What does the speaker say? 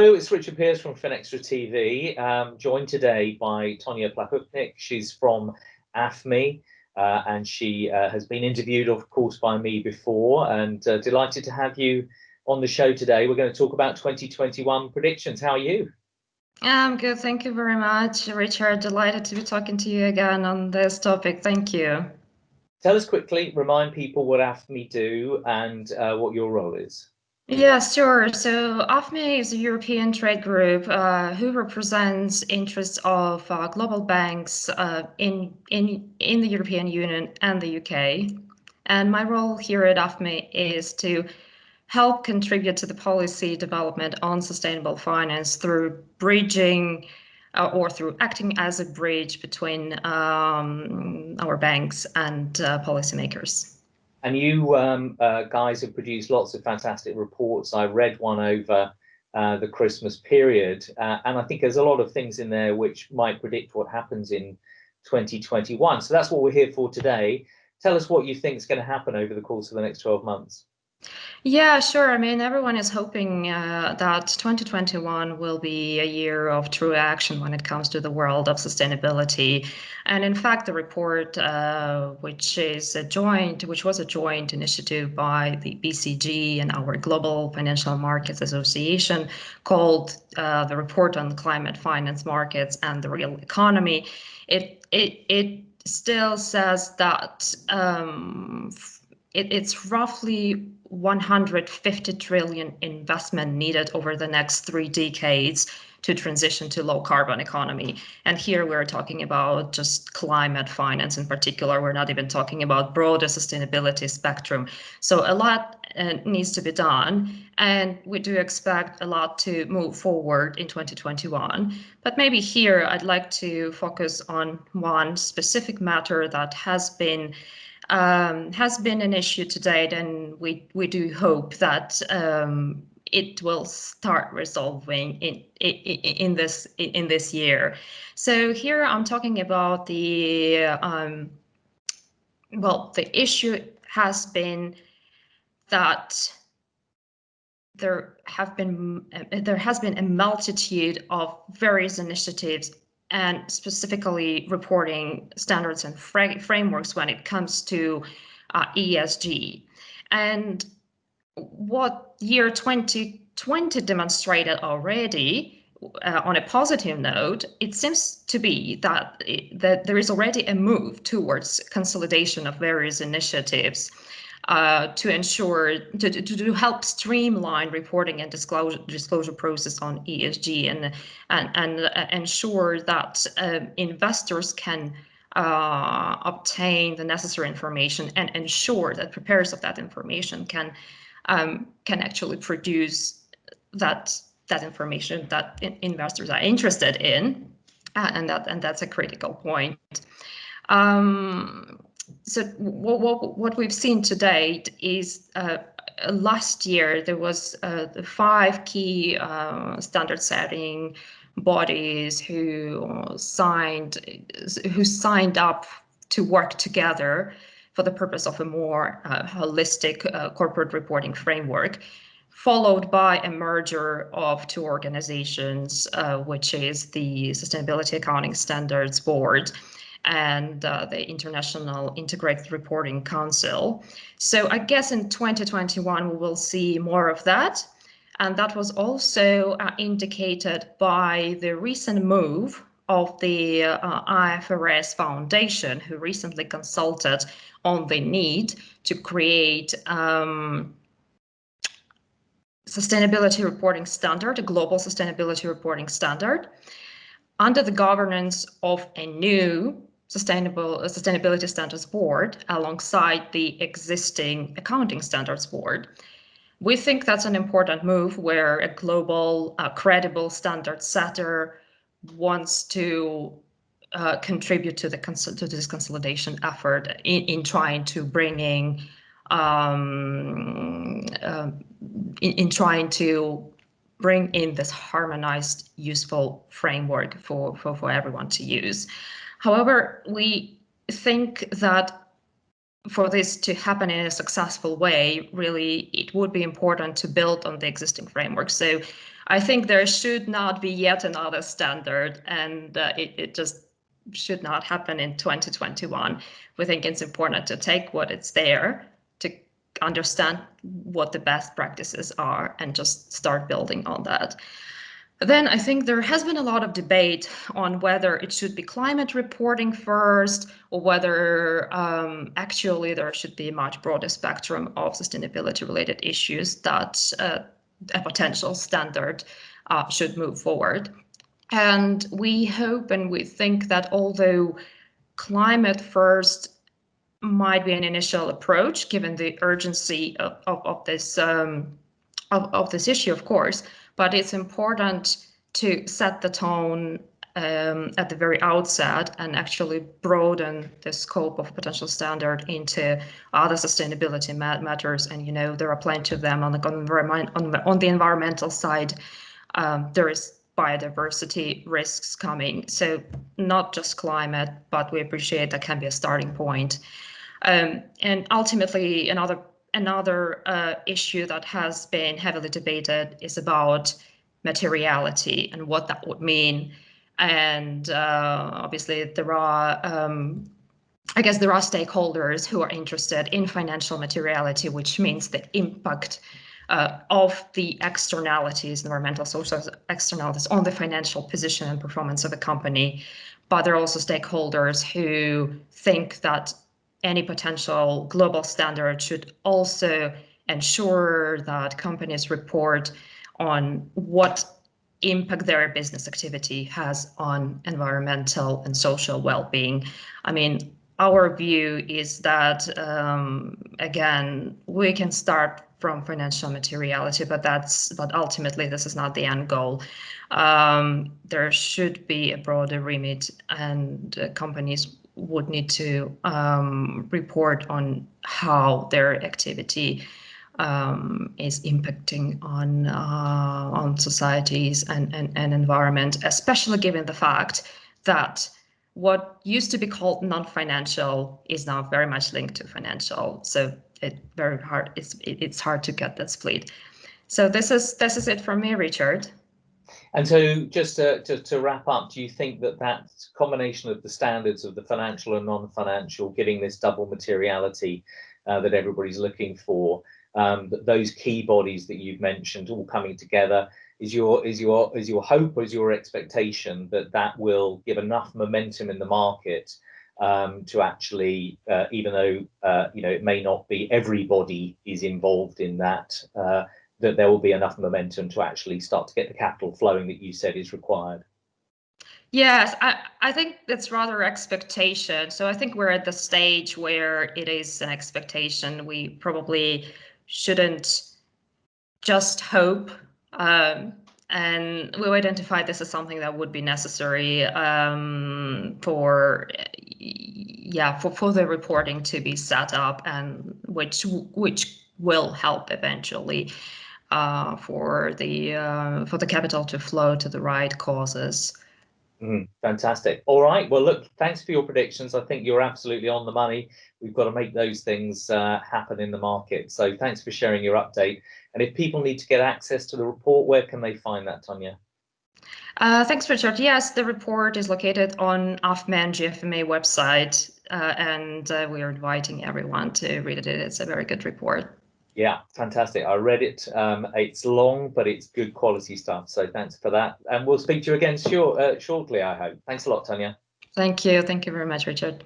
Hello, it's Richard Pearce from FinextraTV, joined today by Tonia Plakhotniuk. She's from AFME, and she has been interviewed, of course, by me before, and delighted to have you on the show today. We're going to talk about 2021 predictions. How are you? I'm good, thank you very much, Richard. Delighted to be talking to you again on this topic. Thank you. Tell us quickly, remind people what AFME do and what your role is. Yeah, sure. So AFME is a European trade group who represents interests of global banks in the European Union and the UK. And my role here at AFME is to help contribute to the policy development on sustainable finance through bridging or through acting as a bridge between our banks and policymakers. And you guys have produced lots of fantastic reports. I read one over the Christmas period, and I think there's a lot of things in there which might predict what happens in 2021. So that's what we're here for today. Tell us what you think is going to happen over the course of the next 12 months. Yeah, sure. I mean, everyone is hoping that 2021 will be a year of true action when it comes to the world of sustainability. And in fact, the report, which was a joint initiative by the BCG and our Global Financial Markets Association, called the Report on Climate Finance Markets and the Real Economy, it still says that it's roughly 150 trillion investment needed over the next 3 decades to transition to low carbon economy. And here we're talking about just climate finance in particular. We're not even talking about broader sustainability spectrum. So a lot needs to be done, and we do expect a lot to move forward in 2021. But maybe here I'd like to focus on one specific matter that has been an issue to date, and we do hope that it will start resolving in this year. So here I'm talking about the issue has been that there has been a multitude of various initiatives and specifically reporting standards and frameworks when it comes to ESG. And what year 2020 demonstrated already, on a positive note, it seems to be that there is already a move towards consolidation of various initiatives to ensure to help streamline reporting and disclosure process on ESG and ensure that investors can obtain the necessary information and ensure that preparers of that information can actually produce that information that investors are interested in, and that's a critical point. So what we've seen to date is last year there was the 5 key standard setting bodies who signed up to work together for the purpose of a more holistic corporate reporting framework, followed by a merger of 2 organizations, which is the Sustainability Accounting Standards Board and the International Integrated Reporting Council. So I guess in 2021 we will see more of that. And that was also indicated by the recent move of the IFRS Foundation, who recently consulted on the need to create sustainability reporting standard, a global sustainability reporting standard, under the governance of a new Sustainability Standards Board alongside the existing Accounting Standards Board. We think that's an important move where a global, credible standard setter wants to contribute to this consolidation effort in trying to bring in this harmonized, useful framework for everyone to use. However, we think that for this to happen in a successful way, really, it would be important to build on the existing framework. So I think there should not be yet another standard, and it just should not happen in 2021. We think it's important to take what is there, to understand what the best practices are, and just start building on that. Then I think there has been a lot of debate on whether it should be climate reporting first, or whether actually there should be a much broader spectrum of sustainability-related issues that a potential standard should move forward. And we hope and we think that although climate first might be an initial approach, given the urgency of this issue, of course, but it's important to set the tone at the very outset and actually broaden the scope of potential standard into other sustainability matters. And there are plenty of them on the environmental side. There is biodiversity risks coming, so not just climate, but we appreciate that can be a starting point. And ultimately, another issue that has been heavily debated is about materiality and what that would mean. And obviously, there are stakeholders who are interested in financial materiality, which means the impact of the externalities, environmental, social externalities on the financial position and performance of a company. But there are also stakeholders who think that any potential global standard should also ensure that companies report on what impact their business activity has on environmental and social well-being. I mean, our view is that, again, we can start from financial materiality, but ultimately this is not the end goal. There should be a broader remit, and companies would need to report on how their activity is impacting on societies and environment, especially given the fact that what used to be called non-financial is now very much linked to financial. So it's hard to get that split. So this is it from me, Richard. And so just to wrap up, do you think that combination of the standards of the financial and non-financial, getting this double materiality that everybody's looking for, those key bodies that you've mentioned all coming together, is your hope or is your expectation that will give enough momentum in the market to actually, even though it may not be everybody is involved in that, that there will be enough momentum to actually start to get the capital flowing that you said is required? Yes, I think that's rather expectation. So I think we're at the stage where it is an expectation. We probably shouldn't just hope, and we'll identify this as something that would be necessary for the reporting to be set up, and which will help eventually for the capital to flow to the right causes. Fantastic. All right. Well, look, thanks for your predictions. I think you're absolutely on the money. We've got to make those things happen in the market. So thanks for sharing your update. And if people need to get access to the report, where can they find that, Tonia? Thanks, Richard. Yes, the report is located on AFME and GFMA website, and we are inviting everyone to read it. It's a very good report. Yeah, fantastic. I read it. It's long, but it's good quality stuff. So thanks for that. And we'll speak to you again shortly, I hope. Thanks a lot, Tonia. Thank you. Thank you very much, Richard.